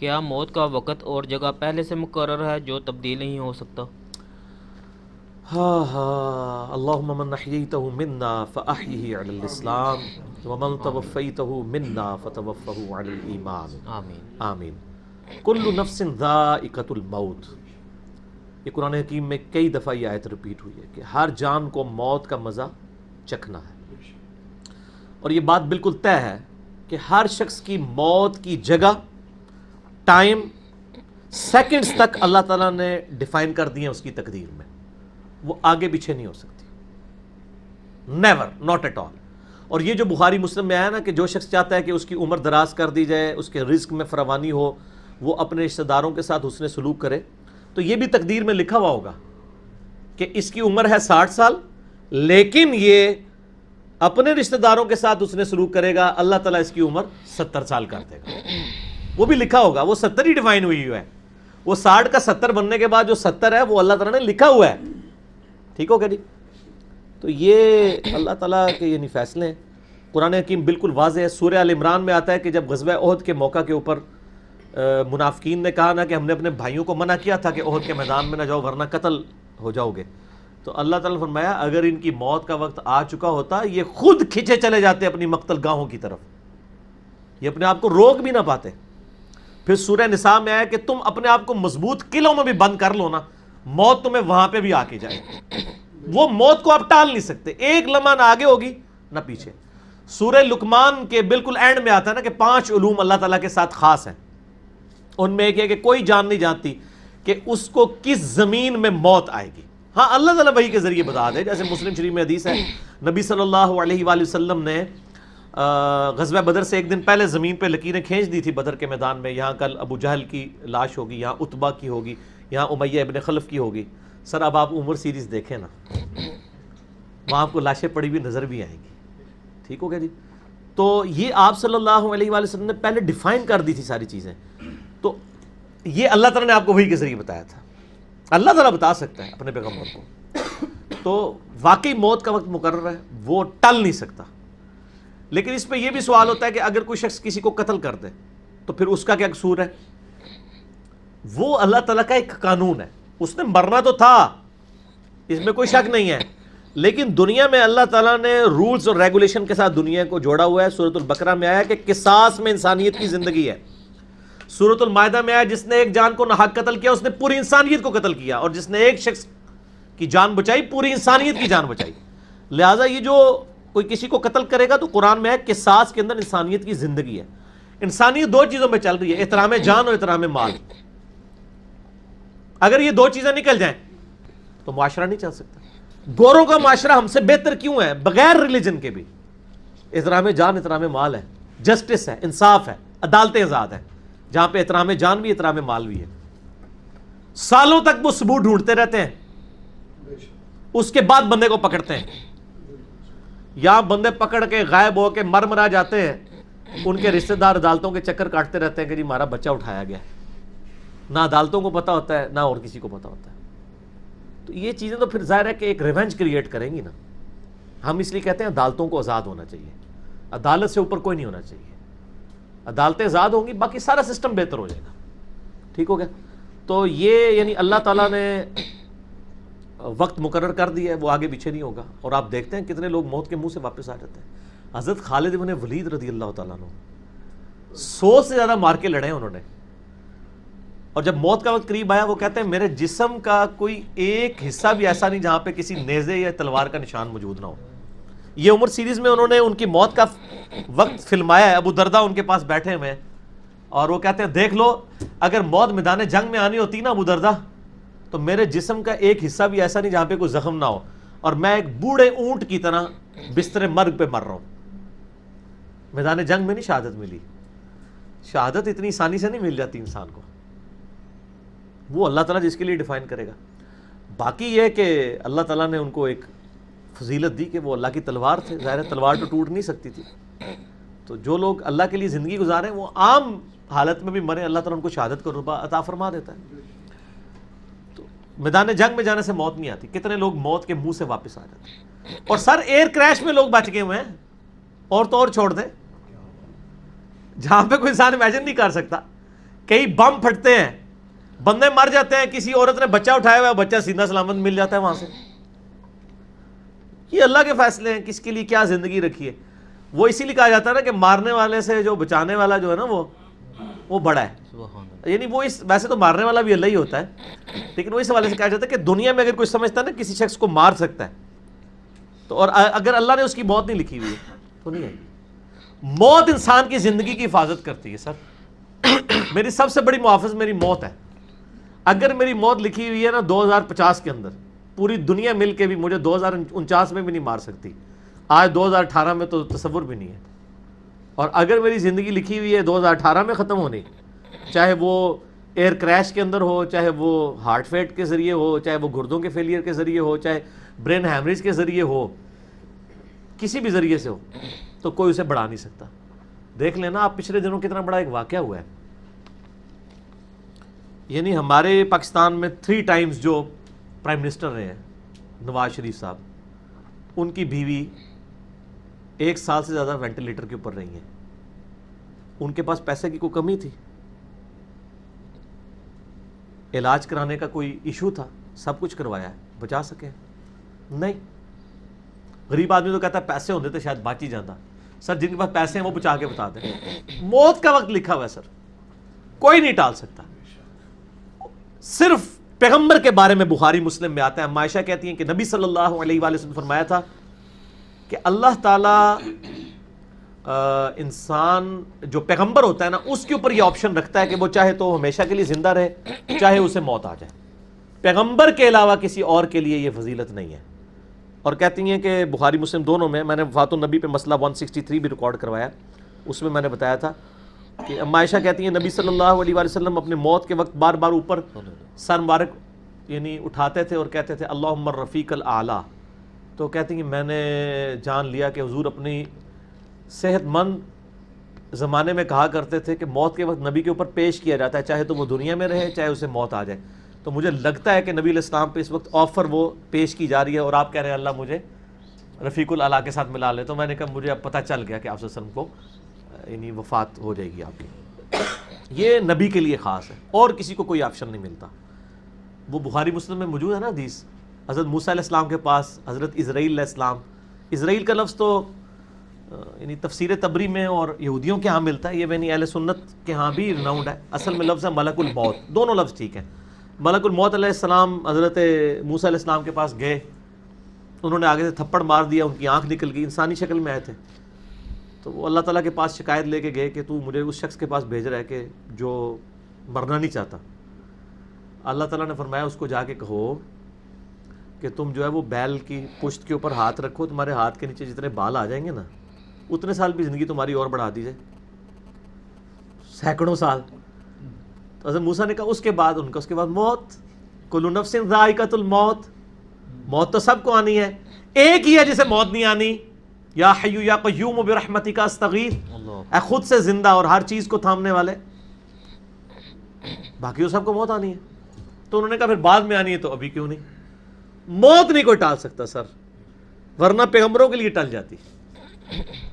کیا موت کا وقت اور جگہ پہلے سے مقرر ہے جو تبدیل نہیں ہو سکتا؟ اللہم من احییتہ منا فاحیہ علی الاسلام ومن توفیتہ منا فتوفہ علی الایمان آمین آمین۔ کل نفس ذائقۃ الموت، یہ قرآن حکیم میں کئی دفعہ یہ آیت ریپیٹ ہوئی ہے کہ ہر جان کو موت کا مزہ چکھنا ہے، اور یہ بات بالکل طے ہے کہ ہر شخص کی موت کی جگہ، ٹائم، سیکنڈز تک اللہ تعالیٰ نے ڈیفائن کر دی ہیں اس کی تقدیر میں، وہ آگے پیچھے نہیں ہو سکتی، نیور، ناٹ ایٹ آل۔ اور یہ جو بخاری مسلم میں آیا نا کہ جو شخص چاہتا ہے کہ اس کی عمر دراز کر دی جائے، اس کے رزق میں فراوانی ہو، وہ اپنے رشتہ داروں کے ساتھ حسن سلوک کرے، تو یہ بھی تقدیر میں لکھا ہوا ہوگا کہ اس کی عمر ہے 60 سال، لیکن یہ اپنے رشتہ داروں کے ساتھ حسن سلوک کرے گا، اللہ تعالیٰ اس کی عمر 70 سال کر دے گا، وہ بھی لکھا ہوگا، وہ 70 ہی ڈیفائن ہوئی ہے، وہ 60 کا 70 بننے کے بعد جو 70 ہے وہ اللہ تعالیٰ نے لکھا ہوا ہے، ٹھیک ہو گیا جی؟ تو یہ اللہ تعالیٰ کے یہ نہیں فیصلے ہیں، قرآن حکیم بالکل واضح ہے۔ سورہ ال عمران میں آتا ہے کہ جب غزوہ احد کے موقع کے اوپر منافقین نے کہا نا کہ ہم نے اپنے بھائیوں کو منع کیا تھا کہ احد کے میدان میں نہ جاؤ ورنہ قتل ہو جاؤ گے، تو اللہ تعالیٰ نے فرمایا اگر ان کی موت کا وقت آ چکا ہوتا یہ خود کھینچے چلے جاتے اپنی مقتل گاہوں کی طرف، یہ اپنے آپ کو روک بھی نہ پاتے۔ پھر سورہ نساء میں آیا کہ تم اپنے آپ کو مضبوط قلعوں میں بھی بند کر لو نا، موت تمہیں وہاں پہ بھی آ کے جائے، وہ موت کو آپ ٹال نہیں سکتے، ایک لمحہ نہ آگے ہوگی نہ پیچھے۔ سورہ لقمان کے بالکل اینڈ میں آتا ہے نا کہ 5 علوم اللہ تعالیٰ کے ساتھ خاص ہیں، ان میں ایک ہے کہ کوئی جان نہیں جانتی کہ اس کو کس زمین میں موت آئے گی، ہاں اللہ تعالیٰ وحی کے ذریعے بتا دے، جیسے مسلم شریف میں حدیث ہے نبی صلی اللہ علیہ وآلہ وسلم نے غزوہ بدر سے ایک دن پہلے زمین پہ لکیریں کھینچ دی تھی بدر کے میدان میں، یہاں کل ابو جہل کی لاش ہوگی، یہاں عتبہ کی ہوگی، یہاں امیہ ابن خلف کی ہوگی۔ سر اب آپ عمر سیریز دیکھیں نا، وہاں آپ کو لاشیں پڑی ہوئی نظر بھی آئیں گی، ٹھیک ہو گیا جی؟ تو یہ آپ صلی اللہ علیہ وآلہ وسلم نے پہلے ڈیفائن کر دی تھی ساری چیزیں، تو یہ اللہ تعالیٰ نے آپ کو وحی کے ذریعے بتایا تھا، اللہ تعالیٰ بتا سکتا ہے اپنے پیغمبر کو، تو واقعی موت کا وقت مقرر ہے، وہ ٹل نہیں سکتا۔ لیکن اس پہ یہ بھی سوال ہوتا ہے کہ اگر کوئی شخص کسی کو قتل کر دے تو پھر اس کا کیا قصور ہے؟ وہ اللہ تعالیٰ کا ایک قانون ہے، اس نے مرنا تو تھا، اس میں کوئی شک نہیں ہے، لیکن دنیا میں اللہ تعالیٰ نے رولز اور ریگولیشن کے ساتھ دنیا کو جوڑا ہوا ہے۔ سورۃ البقرہ میں آیا کہ قصاص میں انسانیت کی زندگی ہے، سورۃ المائدہ میں آیا جس نے ایک جان کو ناحق قتل کیا اس نے پوری انسانیت کو قتل کیا، اور جس نے ایک شخص کی جان بچائی پوری انسانیت کی جان بچائی۔ لہٰذا یہ جو کوئی کسی کو قتل کرے گا تو قرآن میں ہے قصاص کے اندر انسانیت کی زندگی ہے۔ انسانیت 2 چیزوں میں چل رہی ہے، احترام جان اور احترام مال، اگر یہ 2 چیزیں نکل جائیں تو معاشرہ نہیں چل سکتا۔ گوروں کا معاشرہ ہم سے بہتر کیوں ہے؟ بغیر ریلیجن کے بھی احترام جان احترام مال ہے، جسٹس ہے، انصاف ہے، عدالتیں آزاد ہیں، جہاں پہ احترام جان بھی احترام مال بھی ہے۔ سالوں تک وہ ثبوت ڈھونڈتے رہتے ہیں، اس کے بعد بندے کو پکڑتے ہیں، یا بندے پکڑ کے غائب ہو کے مر مرا جاتے ہیں، ان کے رشتہ دار عدالتوں کے چکر کاٹتے رہتے ہیں کہ جی ہمارا بچہ اٹھایا گیا، نہ عدالتوں کو پتا ہوتا ہے نہ اور کسی کو پتا ہوتا ہے۔ تو یہ چیزیں تو پھر ظاہر ہے کہ ایک ریونج کریٹ کریں گی نا۔ ہم اس لیے کہتے ہیں عدالتوں کو آزاد ہونا چاہیے، عدالت سے اوپر کوئی نہیں ہونا چاہیے، عدالتیں آزاد ہوں گی باقی سارا سسٹم بہتر ہو جائے گا، ٹھیک ہو گیا؟ تو یہ یعنی اللہ تعالیٰ نے وقت مقرر کر دیا ہے، وہ آگے پیچھے نہیں ہوگا، اور آپ دیکھتے ہیں کتنے لوگ موت کے منہ سے واپس آ جاتے ہیں۔ حضرت خالد بن ولید رضی اللہ تعالیٰ عنہ 100 سے زیادہ مار کے لڑے ہیں انہوں نے، اور جب موت کا وقت قریب آیا وہ کہتے ہیں میرے جسم کا کوئی ایک حصہ بھی ایسا نہیں جہاں پہ کسی نیزے یا تلوار کا نشان موجود نہ ہو۔ یہ عمر سیریز میں انہوں نے ان کی موت کا وقت فلمایا ہے، ابو دردہ ان کے پاس بیٹھے ہوئے ہیں، اور وہ کہتے ہیں دیکھ لو اگر موت میدان جنگ میں آنی ہوتی نا ابو دردہ تو میرے جسم کا ایک حصہ بھی ایسا نہیں جہاں پہ کوئی زخم نہ ہو، اور میں ایک بوڑھے اونٹ کی طرح بستر مرگ پہ مر رہا ہوں۔ میدان جنگ میں نہیں شہادت ملی، شہادت اتنی آسانی سے نہیں مل جاتی انسان کو، وہ اللہ تعالیٰ جس کے لیے ڈیفائن کرے گا۔ باقی یہ کہ اللہ تعالیٰ نے ان کو ایک فضیلت دی کہ وہ اللہ کی تلوار تھے، ظاہر تلوار تو ٹوٹ نہیں سکتی تھی، تو جو لوگ اللہ کے لیے زندگی گزارے وہ عام حالت میں بھی مرے اللہ تعالیٰ ان کو شہادت کا رتبہ عطا فرما دیتا ہے۔ تو میدان جنگ میں جانے سے موت نہیں آتی، کتنے لوگ موت کے منہ سے واپس آ جاتے ہیں، اور سر ایئر کریش میں لوگ بچ گئے ہوئے ہیں، اور تو اور چھوڑ دیں جہاں پہ کوئی انسان امیجن نہیں کر سکتا کئی بم پھٹتے ہیں، بندے مر جاتے ہیں، کسی عورت نے بچہ اٹھایا ہوا ہے، بچہ سیدھا سلامت مل جاتا ہے وہاں سے. یہ اللہ کے فیصلے ہیں، کس کے لیے کیا زندگی رکھی ہے. وہ اسی لیے کہا جاتا ہے نا کہ مارنے والے سے جو بچانے والا جو ہے نا وہ بڑا ہے. سبحان اللہ. یعنی وہ ویسے تو مارنے والا بھی اللہ ہی ہوتا ہے، لیکن وہ اس حوالے سے کہا جاتا ہے کہ دنیا میں اگر کوئی سمجھتا ہے نا کسی شخص کو مار سکتا ہے تو، اور اگر اللہ نے اس کی موت نہیں لکھی ہوئی ہے تو نہیں ہے. موت انسان کی زندگی کی حفاظت کرتی ہے. سر میری سب سے بڑی محافظ میری موت ہے. اگر میری موت لکھی ہوئی ہے نا 2050 کے اندر، پوری دنیا مل کے بھی مجھے 2049 میں بھی نہیں مار سکتی. آج 2018 میں تو تصور بھی نہیں ہے. اور اگر میری زندگی لکھی ہوئی ہے 2018 میں ختم ہونی، چاہے وہ ایئر کریش کے اندر ہو، چاہے وہ ہارٹ فیٹ کے ذریعے ہو، چاہے وہ گردوں کے فیلئر کے ذریعے ہو، چاہے برین ہیمریج کے ذریعے ہو، کسی بھی ذریعے سے ہو، تو کوئی اسے بڑھا نہیں سکتا. دیکھ لینا آپ پچھلے دنوں کتنا بڑا ایک واقعہ ہوا ہے. یعنی ہمارے پاکستان میں 3 ٹائمز جو پرائم منسٹر رہے ہیں نواز شریف صاحب، ان کی بیوی 1 سال سے زیادہ وینٹیلیٹر کے اوپر رہی ہیں. ان کے پاس پیسے کی کوئی کمی تھی؟ علاج کرانے کا کوئی ایشو تھا؟ سب کچھ کروایا ہے، بچا سکے؟ نہیں. غریب آدمی تو کہتا ہے پیسے ہوتے تو شاید بچ ہی جاتا. سر جن کے پاس پیسے ہیں وہ بچا کے بتا دیں. موت کا وقت لکھا ہوا ہے سر، کوئی نہیں ٹال سکتا. صرف پیغمبر کے بارے میں بخاری مسلم میں آتا ہے، عائشہ کہتی ہیں کہ نبی صلی اللہ علیہ وآلہ وسلم نے فرمایا تھا کہ اللہ تعالیٰ انسان جو پیغمبر ہوتا ہے نا اس کے اوپر یہ آپشن رکھتا ہے کہ وہ چاہے تو ہمیشہ کے لیے زندہ رہے، چاہے اسے موت آ جائے. پیغمبر کے علاوہ کسی اور کے لیے یہ فضیلت نہیں ہے. اور کہتی ہیں کہ بخاری مسلم دونوں میں نے وفات النبی پہ مسئلہ 163 بھی ریکارڈ کروایا، اس میں نے بتایا تھا کہ عائشہ کہتی ہیں نبی صلی اللہ علیہ وآلہ وسلم اپنے موت کے وقت بار بار اوپر سر مبارک یعنی اٹھاتے تھے اور کہتے تھے اللہم الرفیق الاعلی. تو کہتی ہیں میں نے جان لیا کہ حضور اپنی صحت مند زمانے میں کہا کرتے تھے کہ موت کے وقت نبی کے اوپر پیش کیا جاتا ہے، چاہے تو وہ دنیا میں رہے چاہے اسے موت آ جائے. تو مجھے لگتا ہے کہ نبی علیہ السلام پہ اس وقت آفر وہ پیش کی جا رہی ہے اور آپ کہہ رہے ہیں اللہ مجھے رفیق الاعلیٰ کے ساتھ ملا لے. تو میں نے کہا مجھے اب پتہ چل گیا کہ آپ صلی اللہ علیہ وسلم کو یعنی وفات ہو جائے گی آپ کی. یہ نبی کے لیے خاص ہے اور کسی کو کوئی آپشن نہیں ملتا. وہ بخاری مسلم میں موجود ہے نا حدیث، حضرت موسیٰ علیہ السلام کے پاس حضرت اسرائیل علیہ السلام. اسرائیل کا لفظ تو یعنی تفسیر تبری میں اور یہودیوں کے ہاں ملتا ہے، یہ یعنی اہل سنت کے ہاں بھی رناؤنڈ ہے. اصل میں لفظ ہے ملک الموت. دونوں لفظ ٹھیک ہیں. ملک الموت علیہ السلام حضرت موسیٰ علیہ السلام کے پاس گئے، انہوں نے آگے سے تھپڑ مار دیا، ان کی آنکھ نکل گئی، انسانی شکل میں آئے تھے. تو وہ اللہ تعالیٰ کے پاس شکایت لے کے گئے کہ تو مجھے اس شخص کے پاس بھیج رہا ہے کہ جو مرنا نہیں چاہتا. اللہ تعالیٰ نے فرمایا اس کو جا کے کہو کہ تم جو ہے وہ بیل کی پشت کے اوپر ہاتھ رکھو، تمہارے ہاتھ کے نیچے جتنے بال آ جائیں گے نا اتنے سال بھی زندگی تمہاری اور بڑھا دی جائے، سینکڑوں سال. تو حضرت موسیٰ نے کہا اس کے بعد ان کا اس کے بعد موت. کل نفس ذائقۃ الموت، موت تو سب کو آنی ہے، ایک ہی ہے جسے موت نہیں آنی. یا حی یا قیوم برحمتک استغیث، اے خود سے زندہ اور ہر چیز کو تھامنے والے، باقی وہ سب کو موت آنی ہے. تو انہوں نے کہا پھر بعد میں آنی ہے تو ابھی کیوں نہیں؟ موت نہیں کوئی ٹال سکتا سر، ورنہ پیغمبروں کے لیے ٹل جاتی.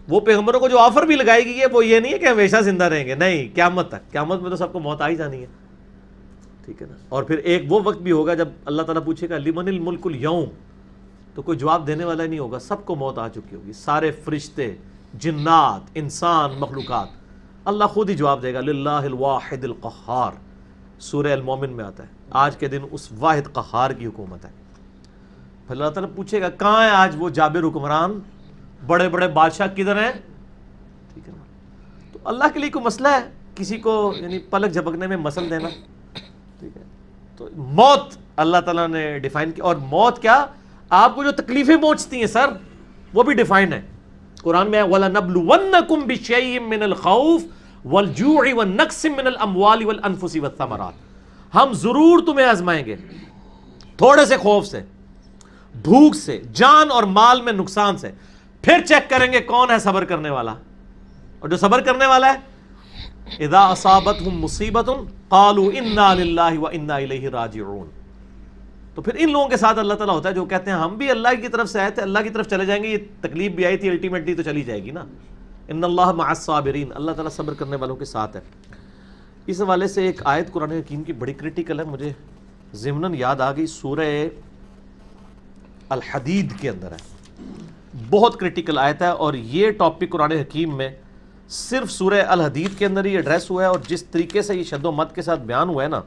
وہ پیغمبروں کو جو آفر بھی لگائی گئی ہے وہ یہ نہیں ہے کہ ہمیشہ زندہ رہیں گے، نہیں، قیامت تک. قیامت میں تو سب کو موت آ ہی جانی ہے، ٹھیک ہے نا. اور پھر ایک وہ وقت بھی ہوگا جب اللہ تعالیٰ پوچھے گا لمن الملک اليوم، تو کوئی جواب دینے والا ہی نہیں ہوگا، سب کو موت آ چکی ہوگی، سارے فرشتے، جنات، انسان، مخلوقات. اللہ خود ہی جواب دے گا للہ الواحد القہار. سورہ المومن میں آتا ہے آج کے دن اس واحد قہار کی حکومت ہے. پھر اللہ تعالیٰ پوچھے گا کہاں ہے آج وہ جابر حکمران، بڑے بڑے بادشاہ کدھر ہیں؟ ٹھیک ہے نا. تو اللہ کے لیے کوئی مسئلہ ہے کسی کو یعنی پلک جھپکنے میں مسل دینا؟ ٹھیک ہے. تو موت اللہ تعالیٰ نے ڈیفائن کی. اور موت کیا، آپ کو جو تکلیفیں پہنچتی ہیں سر وہ بھی ڈیفائن ہے. قرآن میں وَلَنَبْلُوَنَّكُمْ بِشَيْءٍ مِّنَ الْخَوْفِ وَالْجُوعِ وَالنَّقْصِ مِّنَ الْأَمْوَالِ وَالْأَنفُسِ وَالثَّمَرَاتِ. ہم ضرور تمہیں آزمائیں گے تھوڑے سے خوف سے، بھوک سے، جان اور مال میں نقصان سے. پھر چیک کریں گے کون ہے صبر کرنے والا. اور جو صبر کرنے والا ہے اذا اصابتهم مصیبت قالوا انا للہ وانا الیہ راجعون. تو پھر ان لوگوں کے ساتھ اللہ تعالیٰ ہوتا ہے جو کہتے ہیں ہم بھی اللہ کی طرف سے آئے تھے، اللہ کی طرف چلے جائیں گے. یہ تکلیف بھی آئی تھی الٹیمیٹلی تو چلی جائے گی نا. ان اللہ مع الصابرین، اللہ تعالیٰ صبر کرنے والوں کے ساتھ ہے. اس حوالے سے ایک آیت قرآن حکیم کی بڑی کرٹیکل ہے، مجھے ضمناً یاد آ گئی، سورہ الحدید کے اندر ہے، بہت کرٹیکل آیت ہے، اور یہ ٹاپک قرآن حکیم میں صرف سورہ الحدید کے اندر ہی ایڈریس ہوا ہے، اور جس طریقے سے یہ شد و مد کے ساتھ بیان ہوا ہے نا،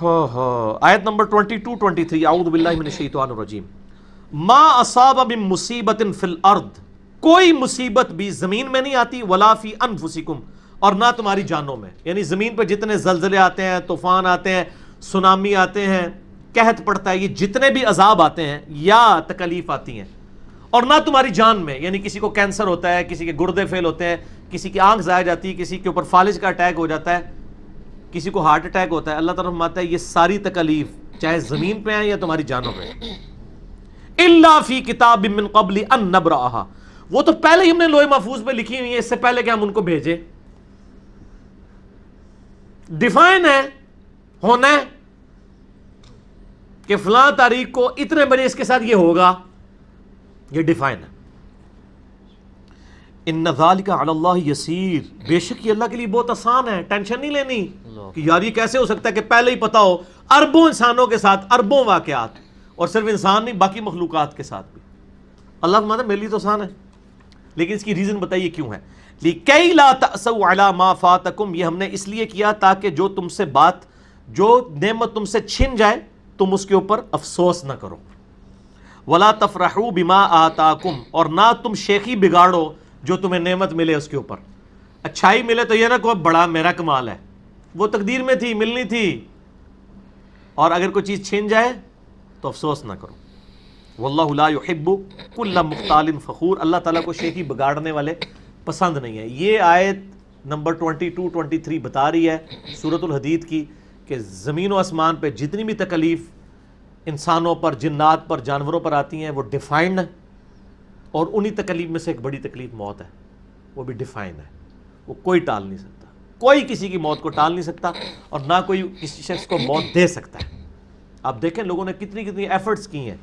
آیت نمبر 22-23، اعوذ باللہ من الشیطان الرجیم، ما اصاب من مصیبت فی الارض، کوئی مصیبت بھی زمین میں نہیں آتی، ولا فی انفسکم، اور نہ تمہاری جانوں میں، یعنی زمین پہ جتنے زلزلے آتے ہیں، طوفان آتے ہیں، سونامی آتے ہیں، قحط پڑتا ہے، یہ جتنے بھی عذاب آتے ہیں یا تکلیف آتی ہیں، اور نہ تمہاری جان میں، یعنی کسی کو کینسر ہوتا ہے، کسی کے گردے فیل ہوتے ہیں، کسی کی آنکھ ضائع جاتی ہے، کسی کے اوپر فالج کا اٹیک ہو جاتا ہے، کسی کو ہارٹ اٹیک ہوتا ہے، اللہ تعالیٰ فرماتا ہے یہ ساری تکلیف چاہے زمین پہ ہیں یا تمہاری جانوں پہ، الا فی کتاب من قبل ان نبرأہا، وہ تو پہلے ہی ہم نے لوح محفوظ پہ لکھی ہوئی ہیں، اس سے پہلے کہ ہم ان کو بھیجیں، ڈیفائن ہے، ہونا ہے کہ فلاں تاریخ کو اتنے بجے اس کے ساتھ یہ ہوگا، یہ ڈیفائن ہے۔ ان ذالک علی اللہ یسیر، بے شک یہ اللہ کے لیے بہت آسان ہے، ٹینشن نہیں لینی کہ یار یہ کیسے ہو سکتا ہے کہ پہلے ہی پتا ہو، اربوں انسانوں کے ساتھ اربوں واقعات، اور صرف انسان نہیں باقی مخلوقات کے ساتھ بھی، اللہ فرماتا ہے میرے لیے تو آسان ہے، لیکن اس کی ریزن بتائیے کیوں ہے، لِكَيْ لَا تَأْسَوْا عَلَى مَا فَاتَكُمْ، یہ ہم نے اس لیے کیا تاکہ جو تم سے بات، جو نعمت تم سے چھن جائے تم اس کے اوپر افسوس نہ کرو، وَلَا تَفْرَحُوا بِمَا آتَاكُمْ، اور نہ تم شیخی بگاڑو جو تمہیں نعمت ملے اس کے اوپر، اچھائی ملے تو یہ نہ کہو بڑا میرا کمال ہے، وہ تقدیر میں تھی، ملنی تھی، اور اگر کوئی چیز چھن جائے تو افسوس نہ کرو، واللہ لا يحب كل مختال فخور، اللہ تعالیٰ کو شیخی بگاڑنے والے پسند نہیں ہے۔ یہ آیت نمبر 22-23 بتا رہی ہے سورۃ الحدید کی کہ زمین و آسمان پہ جتنی بھی تکلیف انسانوں پر، جنات پر، جانوروں پر آتی ہیں وہ ڈیفائنڈ ہے، اور انہی تکلیف میں سے ایک بڑی تکلیف موت ہے، وہ بھی ڈیفائن ہے، وہ کوئی ٹال نہیں سکتا، کوئی کسی کی موت کو ٹال نہیں سکتا، اور نہ کوئی کسی شخص کو موت دے سکتا ہے۔ آپ دیکھیں لوگوں نے کتنی کتنی ایفرٹس کی ہیں،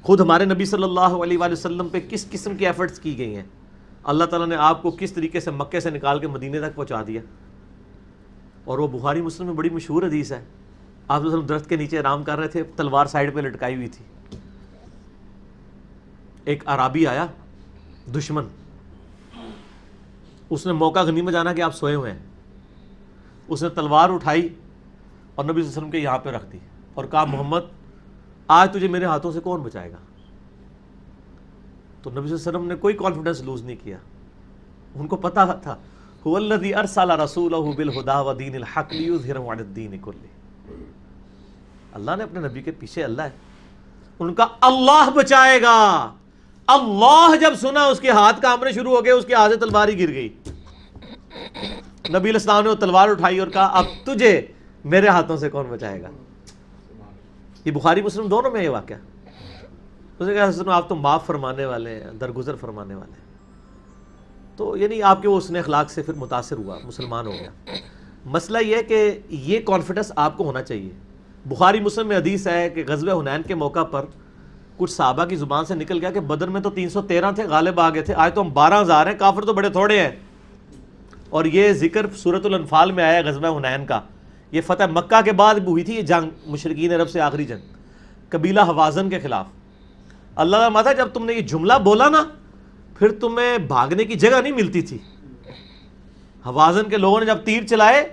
خود ہمارے نبی صلی اللہ علیہ وآلہ وسلم پہ کس قسم کی ایفرٹس کی گئی ہیں، اللہ تعالیٰ نے آپ کو کس طریقے سے مکے سے نکال کے مدینے تک پہنچا دیا، اور وہ بخاری مسلم میں بڑی مشہور حدیث ہے، آپ صلی اللہ علیہ وسلم درخت کے نیچے آرام کر رہے تھے، تلوار سائیڈ پہ لٹکائی ہوئی تھی، ایک عرابی آیا دشمن، اس نے موقع غنیمت جانا کہ آپ سوئے ہوئے ہیں، اس نے تلوار اٹھائی اور نبی صلی اللہ علیہ وسلم کے یہاں پہ رکھ دی اور کہا محمد آج تجھے میرے ہاتھوں سے کون بچائے گا؟ تو نبی صلی اللہ علیہ وسلم نے کوئی کانفیڈنس لوز نہیں کیا، ان کو پتا تھا هو الذی ارسل رسولہ بالہدی ودین الحق لیظہرہ علی الدین کلہ، اللہ نے اپنے نبی کے پیچھے اللہ ہے، ان کا اللہ بچائے گا، اللہ جب سنا اس کے ہاتھ کانپنے شروع ہو گئے، اس کے ہاتھ سے تلوار ہی گر گئی، نبی علیہ السلام نے وہ تلوار اٹھائی اور کہا اب تجھے میرے ہاتھوں سے کون بچائے گا؟ یہ بخاری مسلم دونوں میں یہ واقعہ، اس نے کہا حضرت آپ تو معاف فرمانے والے ہیں، درگزر فرمانے والے ہیں، تو یعنی آپ کے وہ حسن اخلاق سے پھر متاثر ہوا، مسلمان ہو گیا۔ مسئلہ یہ ہے کہ یہ کانفیڈنس آپ کو ہونا چاہیے۔ بخاری مسلم میں حدیث ہے کہ غزوہ حنین کے موقع پر کچھ صحابہ کی زبان سے نکل گیا کہ بدر میں تو 313 تھے، غالب آ گئے تھے، آج تو ہم 12,000 ہیں، کافر تو بڑے تھوڑے ہیں، اور یہ ذکر سورۃ الانفال میں آیا غزوہ حنین کا، یہ فتح مکہ کے بعد ہوئی تھی یہ جنگ، مشرکین عرب سے آخری جنگ قبیلہ حوازن کے خلاف۔ اللہ کا ماتا جب تم نے یہ جملہ بولا نا پھر تمہیں بھاگنے کی جگہ نہیں ملتی تھی، حوازن کے لوگوں نے جب تیر چلائے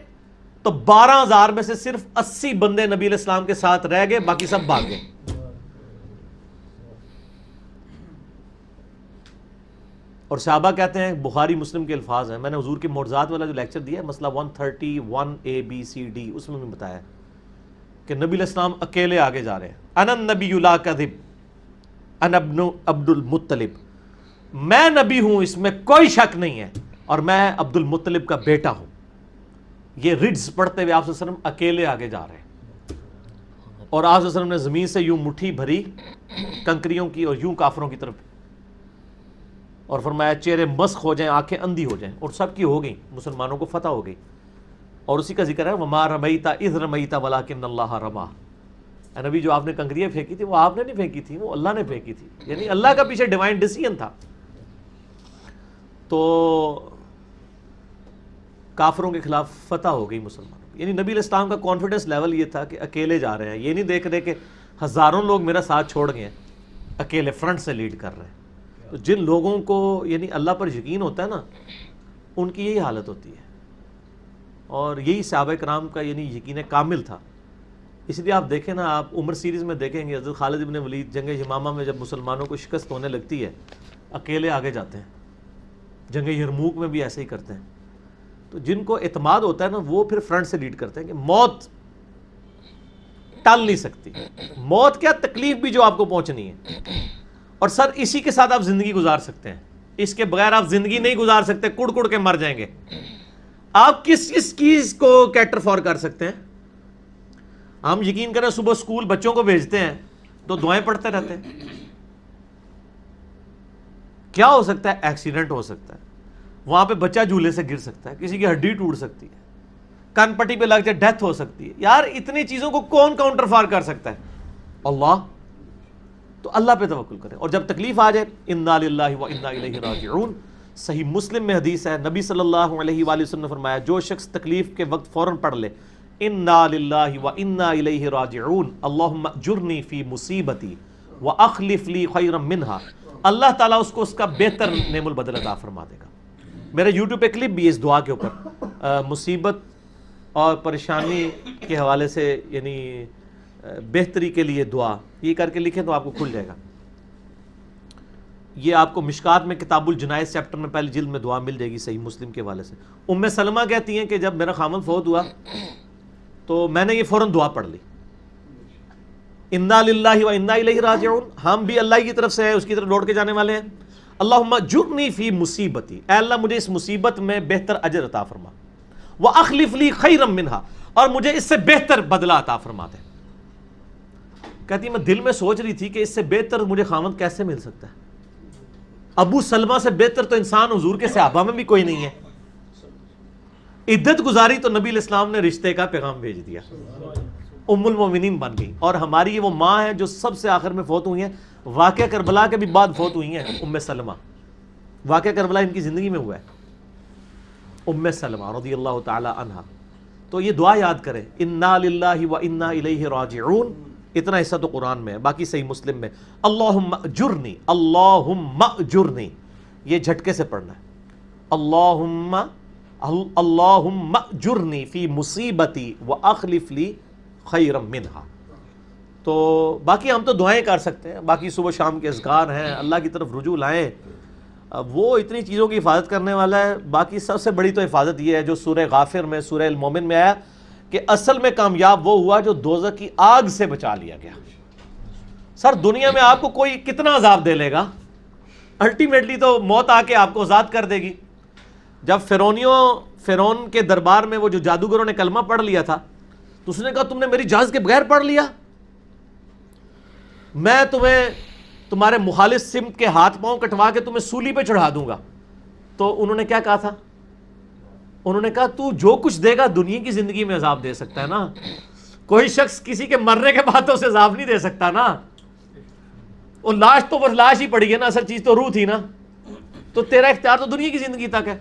تو 12,000 میں سے صرف 80 بندے نبی علیہ السلام کے ساتھ رہ گئے، باقی سب بھاگ گئے۔ اور صحابہ کہتے ہیں، بخاری مسلم کے الفاظ ہیں، میں نے حضور کے معجزات والا جو لیکچر دیا ہے مسئلہ 131 ABCD، اس میں بھی بتایا کہ نبی علیہ السلام اکیلے آگے جا رہے ہیں، انا النبی لا کذب انا ابن عبد المطلب، میں نبی ہوں اس میں کوئی شک نہیں ہے، اور میں عبد المطلب کا بیٹا ہوں۔ یہ رڈز پڑھتے ہوئے آپ صلی اللہ علیہ وسلم اکیلے آگے جا رہے ہیں، اور آپ صلی اللہ علیہ وسلم نے زمین سے یوں مٹھی بھری کنکریوں کی اور یوں کافروں کی طرف، اور فرمایا چہرے مسخ ہو جائیں، آنکھیں اندھی ہو جائیں، اور سب کی ہو گئیں، مسلمانوں کو فتح ہو گئی، اور اسی کا ذکر ہے وَمَا رَمَيْتَ إِذْ رَمَيْتَ وَلَكِنَّ اللَّهَ رَمَى، اے نبی جو آپ نے کنکریاں پھینکی تھی وہ آپ نے نہیں پھینکی تھی، وہ اللہ نے پھینکی تھی، یعنی اللہ کا پیچھے ڈیوائن ڈیسیژن تھا۔ تو کافروں کے خلاف فتح ہو گئی مسلمانوں کی. یعنی نبی علیہ السلام کا کانفیڈنس لیول یہ تھا کہ اکیلے جا رہے ہیں, یہ نہیں دیکھ رہے کہ ہزاروں لوگ میرا ساتھ چھوڑ گئے ہیں, اکیلے فرنٹ سے لیڈ کر رہے ہیں. تو جن لوگوں کو یعنی اللہ پر یقین ہوتا ہے نا, ان کی یہی حالت ہوتی ہے, اور یہی صحابہ کرام کا یعنی یقین کامل تھا. اس لیے آپ دیکھیں نا, آپ عمر سیریز میں دیکھیں گے حضرت خالد ابن ولید جنگ یمامہ میں جب مسلمانوں کو شکست ہونے لگتی ہے, اکیلے آگے جاتے ہیں. جنگ یرموک میں بھی ایسے ہی کرتے ہیں. تو جن کو اعتماد ہوتا ہے نا, وہ پھر فرنٹ سے لیڈ کرتے ہیں کہ موت ٹال نہیں سکتی. موت کیا, تکلیف بھی جو آپ کو پہنچنی ہے, اور سر اسی کے ساتھ آپ زندگی گزار سکتے ہیں. اس کے بغیر آپ زندگی نہیں گزار سکتے, کڑ کڑ کے مر جائیں گے. آپ کس چیز کو کیٹر فار کر سکتے ہیں؟ ہم یقین کریں صبح اسکول بچوں کو بھیجتے ہیں تو دعائیں پڑھتے رہتے ہیں. کیا ہو سکتا ہے؟ ایکسیڈنٹ ہو سکتا ہے, وہاں پہ بچہ جھولے سے گر سکتا ہے, کسی کی ہڈی ٹوٹ سکتی ہے, کان پٹی پہ لگ جائے ڈیتھ ہو سکتی ہے. یار اتنی چیزوں کو کون کاؤنٹر فار کر سکتا ہے؟ اللہ. تو اللہ پہ توکل کریں, اور جب تکلیف آ جائے انا للہ و انا الیہ راجعون. صحیح مسلم میں حدیث ہے, نبی صلی اللہ علیہ وآلہ وسلم نے فرمایا, جو شخص تکلیف کے وقت فوراً پڑھ لے انا للہ و انا الیہ راجعون اللہم اجرنی فی مصیبتی واخلف لی خیرا منہا, اللہ تعالیٰ اس کو اس کا بہتر نعم البدل عطا فرما دے گا. میرے یوٹیوب پہ کلپ بھی ہے اس دعا کے اوپر, مصیبت اور پریشانی کے حوالے سے یعنی بہتری کے لیے دعا, یہ کر کے لکھیں تو آپ کو کھل جائے گا. یہ آپ کو مشکات میں کتاب الجنائز چیپٹر میں پہلی جلد میں دعا مل جائے گی صحیح مسلم کے حوالے سے. ام سلمہ کہتی ہیں کہ جب میرا خامن فوت ہوا تو میں نے یہ فوراً دعا پڑھ لی, انا للہ و انا الیہ راجعون. ہم بھی اللہ کی طرف سے ہیں, اس کی طرف لوٹ کے جانے والے ہیں. اللہم اجرنی فی مصیبتی, اے اللہ مجھے اس مصیبت میں بہتر اجر عطا فرما, واخلف لی خیرا منہا, اور مجھے اس سے بہتر بدلہ عطا فرما دے. کہتی میں دل میں سوچ رہی تھی کہ اس سے بہتر مجھے خامد کیسے مل سکتا ہے. ابو سلمہ سے بہتر تو انسان حضور کے صحابہ میں بھی کوئی نہیں ہے. عدت گزاری تو نبی علیہ السلام نے رشتے کا پیغام بھیج دیا, ام المومنین بن گئی. اور ہماری یہ وہ ماں ہے جو سب سے آخر میں فوت ہوئی ہیں, واقعہ کربلا کے بھی بعد فوت ہوئی ہیں. ام سلمہ, واقعہ کربلا ان کی زندگی میں ہوا ہے, ام سلمہ رضی اللہ تعالی عنہا. تو یہ دعا یاد کریں, انا للہ و انا الیہ راجعون. اتنا حصہ تو قرآن میں ہے, باقی صحیح مسلم میں اللہم اجرنی, اللہم اجرنی, یہ جھٹکے سے پڑھنا ہے. اللہم اجرنی فی مصیبتی واخلف لی خیرا منہا. تو باقی ہم تو دعائیں کر سکتے ہیں, باقی صبح شام کے اذکار ہیں, اللہ کی طرف رجوع لائیں, وہ اتنی چیزوں کی حفاظت کرنے والا ہے. باقی سب سے بڑی تو حفاظت یہ ہے جو سورہ غافر میں, سورہ المومن میں آیا کہ اصل میں کامیاب وہ ہوا جو دوزخ کی آگ سے بچا لیا گیا. سر دنیا میں آپ کو کوئی کتنا عذاب دے لے گا, الٹیمیٹلی تو موت آ کے آپ کو آزاد کر دے گی. جب فرعون کے دربار میں وہ جو جادوگروں نے کلمہ پڑھ لیا تھا تو اس نے کہا تم نے میری اجازت کے بغیر پڑھ لیا, میں تمہیں تمہارے مخالف سمت کے ہاتھ پاؤں کٹوا کے تمہیں سولی پہ چڑھا دوں گا. تو انہوں نے کیا کہا تھا؟ انہوں نے کہا تو جو کچھ دے گا دنیا کی زندگی میں عذاب دے سکتا ہے نا, کوئی شخص کسی کے مرنے کے بعد تو اسے عذاب نہیں دے سکتا نا. وہ لاش تو بس لاش ہی پڑی ہے نا, اصل چیز تو روح تھی نا. تو تیرا اختیار تو دنیا کی زندگی تک ہے.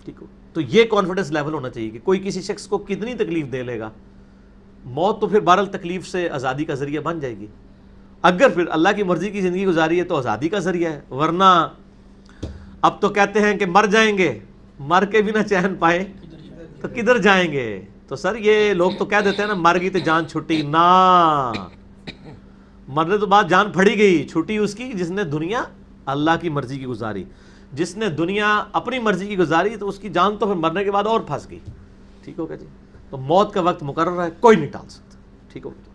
ٹھیک ہو, تو یہ کانفیڈنس لیول ہونا چاہیے کہ کوئی کسی شخص کو کتنی تکلیف دے لے گا, موت تو پھر بہرحال تکلیف سے آزادی کا ذریعہ بن جائے گی. اگر پھر اللہ کی مرضی کی زندگی گزاری ہے تو آزادی کا ذریعہ ہے, ورنہ اب تو کہتے ہیں کہ مر جائیں گے, مر کے بھی نہ چین پائے تو کدھر جائیں گے. تو سر یہ لوگ تو کہہ دیتے ہیں نا مر گئی تو جان چھٹی, نہ, مرنے تو بعد جان پھڑی گئی, چھٹی اس کی جس نے دنیا اللہ کی مرضی کی گزاری. جس نے دنیا اپنی مرضی کی گزاری تو اس کی جان تو پھر مرنے کے بعد اور پھنس گئی. ٹھیک ہوگا جی. تو موت کا وقت مقرر ہے, کوئی نہیں ٹال سکتا. ٹھیک ہوگا.